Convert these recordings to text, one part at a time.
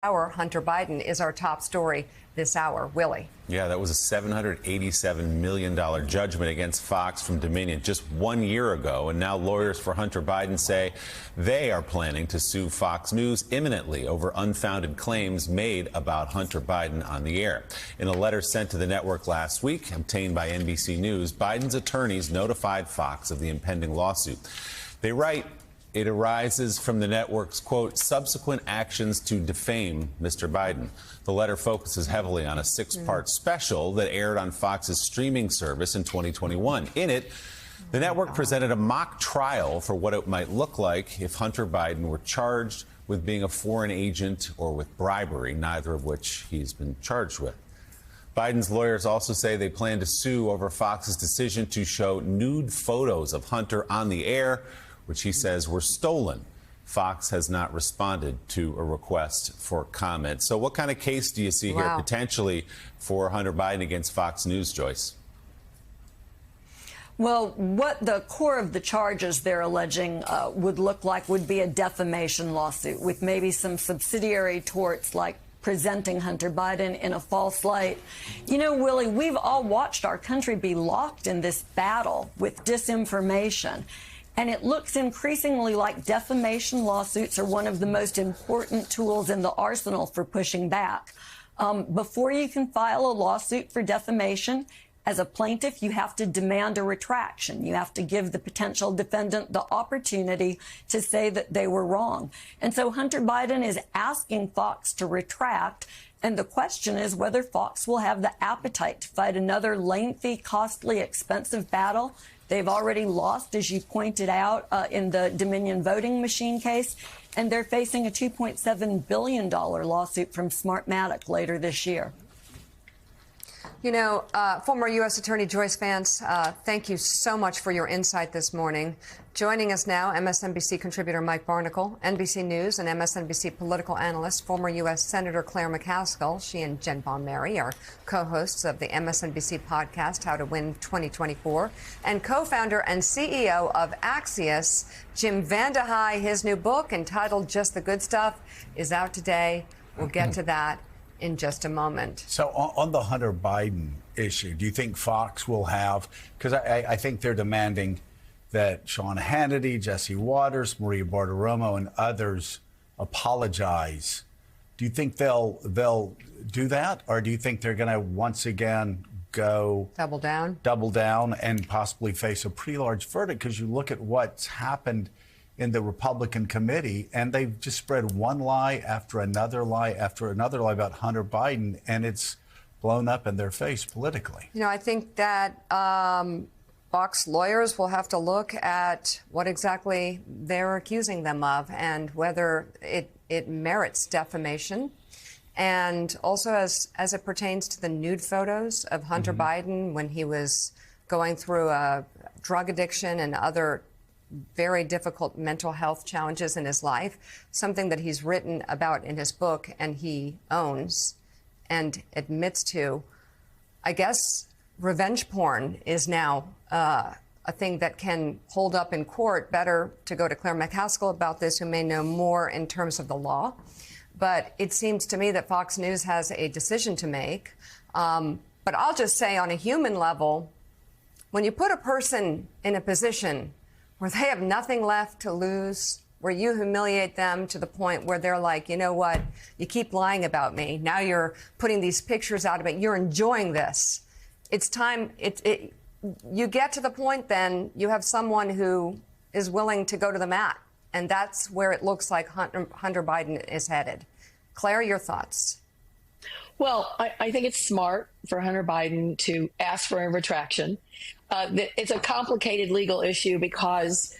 Our Hunter Biden is our top story this hour. Willie. Yeah, that was a $787 million judgment against Fox from Dominion just 1 year ago. And now lawyers for Hunter Biden say they are planning to sue Fox News imminently over unfounded claims made about Hunter Biden on the air. In a letter sent to the network last week, obtained by NBC News, Biden's attorneys notified Fox of the impending lawsuit. They write, it arises from the network's, quote, subsequent actions to defame Mr. Biden. The letter focuses heavily on a six-part special that aired on Fox's streaming service in 2021. In it, the network presented a mock trial for what it might look like if Hunter Biden were charged with being a foreign agent or with bribery, neither of which he's been charged with. Biden's lawyers also say they plan to sue over Fox's decision to show nude photos of Hunter on the air, which he says were stolen. Fox has not responded to a request for comment. So what kind of case do you see here potentially for Hunter Biden against Fox News, Joyce? Well, what the core of the charges they're alleging would look like would be a defamation lawsuit with maybe some subsidiary torts like presenting Hunter Biden in a false light. You know, Willie, we've all watched our country be locked in this battle with disinformation. And it looks increasingly like defamation lawsuits are one of the most important tools in the arsenal for pushing back. Before you can file a lawsuit for defamation, as a plaintiff, you have to demand a retraction. You have to give the potential defendant the opportunity to say that they were wrong. And so Hunter Biden is asking Fox to retract. And the question is whether Fox will have the appetite to fight another lengthy, costly, expensive battle. They've already lost, as you pointed out, in the Dominion voting machine case, and they're facing a $2.7 billion lawsuit from Smartmatic later this year. You know, former U.S. Attorney Joyce Vance, thank you so much for your insight this morning. Joining us now, MSNBC contributor Mike Barnicle, NBC News and MSNBC political analyst, former U.S. Senator Claire McCaskill. She and Jen Palmieri are co-hosts of the MSNBC podcast, How to Win 2024, and co-founder and CEO of Axios, Jim VandeHei. His new book, entitled Just the Good Stuff, is out today. We'll get to that in just a moment. So on the Hunter Biden issue, do you think Fox will have, because I think they're demanding that Sean Hannity, Jesse Waters, Maria Bartiromo, and others apologize. Do you think they'll do that? Or do you think they're going to once again go double down and possibly face a pretty large verdict? Because you look at what's happened in the Republican committee, and they've just spread one lie after another lie after another lie about Hunter Biden, and it's blown up in their face politically. You know, I think that Fox lawyers will have to look at what exactly they're accusing them of and whether it merits defamation. And also as it pertains to the nude photos of Hunter Biden when he was going through a drug addiction and other very difficult mental health challenges in his life, something that he's written about in his book and he owns and admits to. I guess revenge porn is now a thing that can hold up in court. Better to go to Claire McCaskill about this, who may know more in terms of the law. But it seems to me that Fox News has a decision to make. But I'll just say on a human level, when you put a person in a position where they have nothing left to lose, where you humiliate them to the point where they're like, you know what, you keep lying about me. Now you're putting these pictures out of it. You're enjoying this. It's time. You get to the point then you have someone who is willing to go to the mat. And that's where it looks like Hunter Biden is headed. Claire, your thoughts? Well, I think it's smart for Hunter Biden to ask for a retraction. It's a complicated legal issue because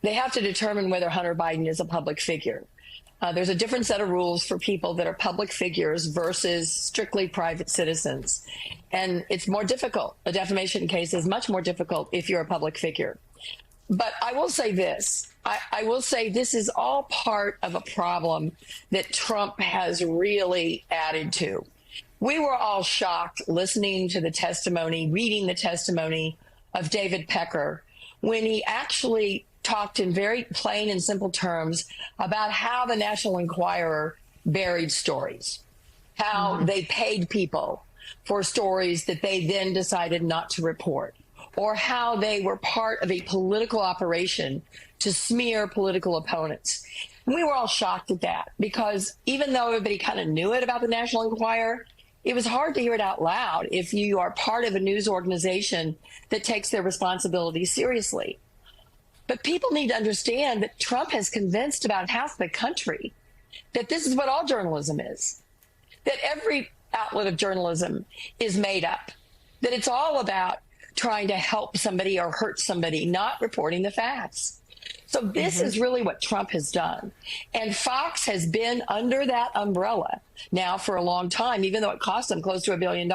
they have to determine whether Hunter Biden is a public figure. There's a different set of rules for people that are public figures versus strictly private citizens. And it's more difficult. A defamation case is much more difficult if you're a public figure. But I will say this. I will say this is all part of a problem that Trump has really added to. We were all shocked listening to the testimony, reading the testimony of David Pecker, when he actually talked in very plain and simple terms about how the National Enquirer buried stories, how they paid people for stories that they then decided not to report, or how they were part of a political operation to smear political opponents. And we were all shocked at that because even though everybody kind of knew it about the National Enquirer, it was hard to hear it out loud if you are part of a news organization that takes their responsibilities seriously. But people need to understand that Trump has convinced about half the country that this is what all journalism is, that every outlet of journalism is made up, that it's all about trying to help somebody or hurt somebody, not reporting the facts. So this is really what Trump has done. And Fox has been under that umbrella now for a long time, even though it cost them close to $1 billion.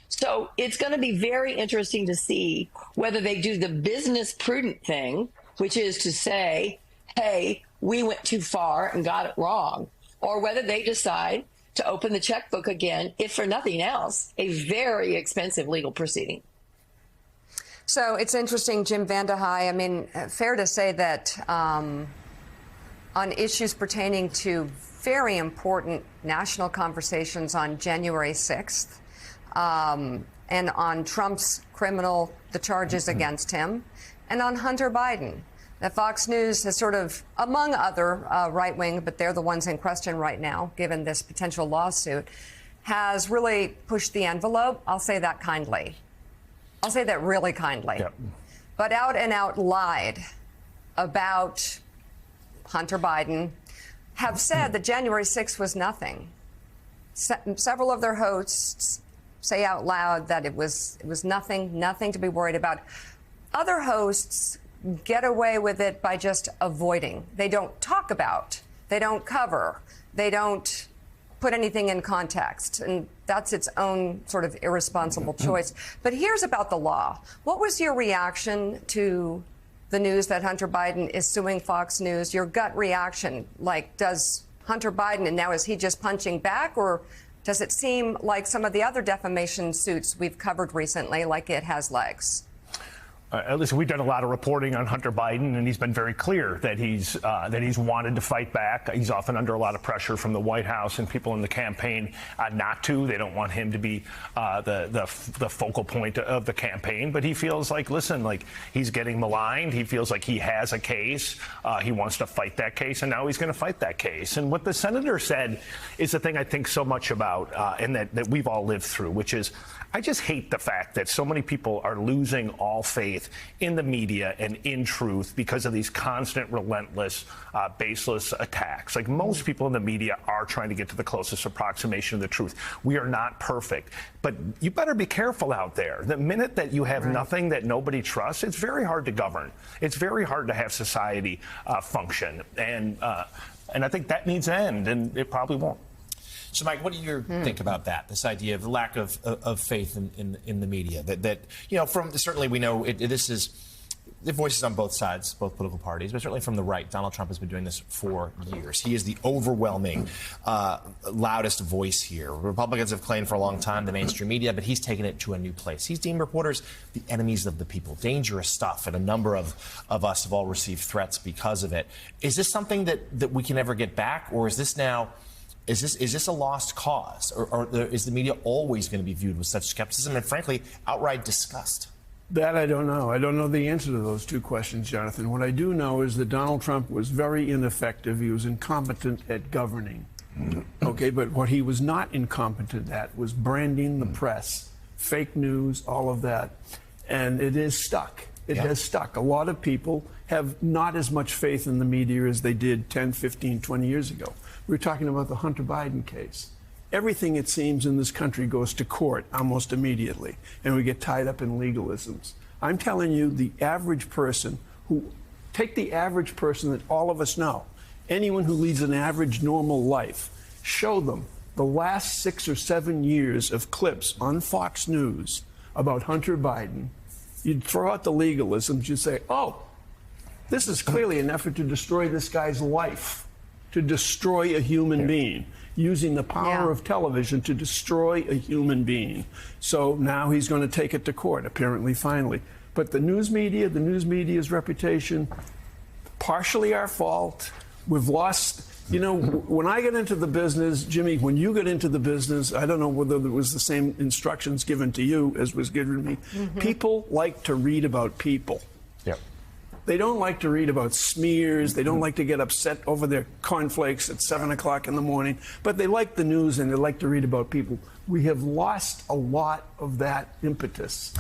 So it's going to be very interesting to see whether they do the business prudent thing, which is to say, hey, we went too far and got it wrong, or whether they decide to open the checkbook again, if for nothing else, a very expensive legal proceeding. So it's interesting, Jim VandeHei. I mean, fair to say that on issues pertaining to very important national conversations on January 6th and on Trump's the charges against him, and on Hunter Biden, that Fox News has sort of, among other right-wing, but they're the ones in question right now, given this potential lawsuit, has really pushed the envelope. I'll say that kindly. I'll say that really kindly. Yep. But out and out lied about Hunter Biden, have said that January 6th was nothing. Several of their hosts say out loud that it was nothing to be worried about. Other hosts get away with it by just avoiding. They don't talk about, they don't cover, they don't put anything in context, and that's its own sort of irresponsible choice. But here's about the law. What was your reaction to the news that Hunter Biden is suing Fox News? Your gut reaction, like, does Hunter Biden, and now is he just punching back, or does it seem like some of the other defamation suits we've covered recently, like it has legs? Listen, we've done a lot of reporting on Hunter Biden, and he's been very clear that he's wanted to fight back. He's often under a lot of pressure from the White House and people in the campaign not to. They don't want him to be the focal point of the campaign. But he feels like, listen, like he's getting maligned. He feels like he has a case. He wants to fight that case, and now he's going to fight that case. And what the senator said is the thing I think so much about, and that we've all lived through, which is, I just hate the fact that so many people are losing all faith in the media and in truth because of these constant, relentless, baseless attacks. Like, most people in the media are trying to get to the closest approximation of the truth. We are not perfect, but you better be careful out there. The minute that you have nothing that nobody trusts, it's very hard to govern. It's very hard to have society function. And I think that needs to end, and it probably won't. So, Mike, what do you think about that? This idea of the lack of faith in the media. That you know, from certainly we know this is the voices on both sides, both political parties, but certainly from the right. Donald Trump has been doing this for years. He is the overwhelming, loudest voice here. Republicans have claimed for a long time the mainstream media, but he's taken it to a new place. He's deemed reporters the enemies of the people, dangerous stuff, and a number of us have all received threats because of it. Is this something that we can ever get back, or is this now? Is this a lost cause, or is the media always going to be viewed with such skepticism and, frankly, outright disgust? That I don't know. I don't know the answer to those two questions, Jonathan. What I do know is that Donald Trump was very ineffective. He was incompetent at governing. Okay, but what he was not incompetent at was branding the press, fake news, all of that. And it is stuck. It has stuck. A lot of people have not as much faith in the media as they did 10, 15, 20 years ago. We were talking about the Hunter Biden case. Everything, it seems, in this country goes to court almost immediately, and we get tied up in legalisms. I'm telling you, the average person take the average person that all of us know, anyone who leads an average, normal life, show them the last 6 or 7 years of clips on Fox News about Hunter Biden. You'd throw out the legalisms, you'd say, oh, this is clearly an effort to destroy this guy's life, to destroy a human being, using the power of television to destroy a human being. So now he's going to take it to court, apparently, finally. But the news media's reputation, partially our fault. We've lost You know, when I got into the business, Jimmy, when you got into the business, I don't know whether there was the same instructions given to you as was given to me. People like to read about people. Yep. They don't like to read about smears. They don't like to get upset over their cornflakes at 7 o'clock in the morning. But they like the news and they like to read about people. We have lost a lot of that impetus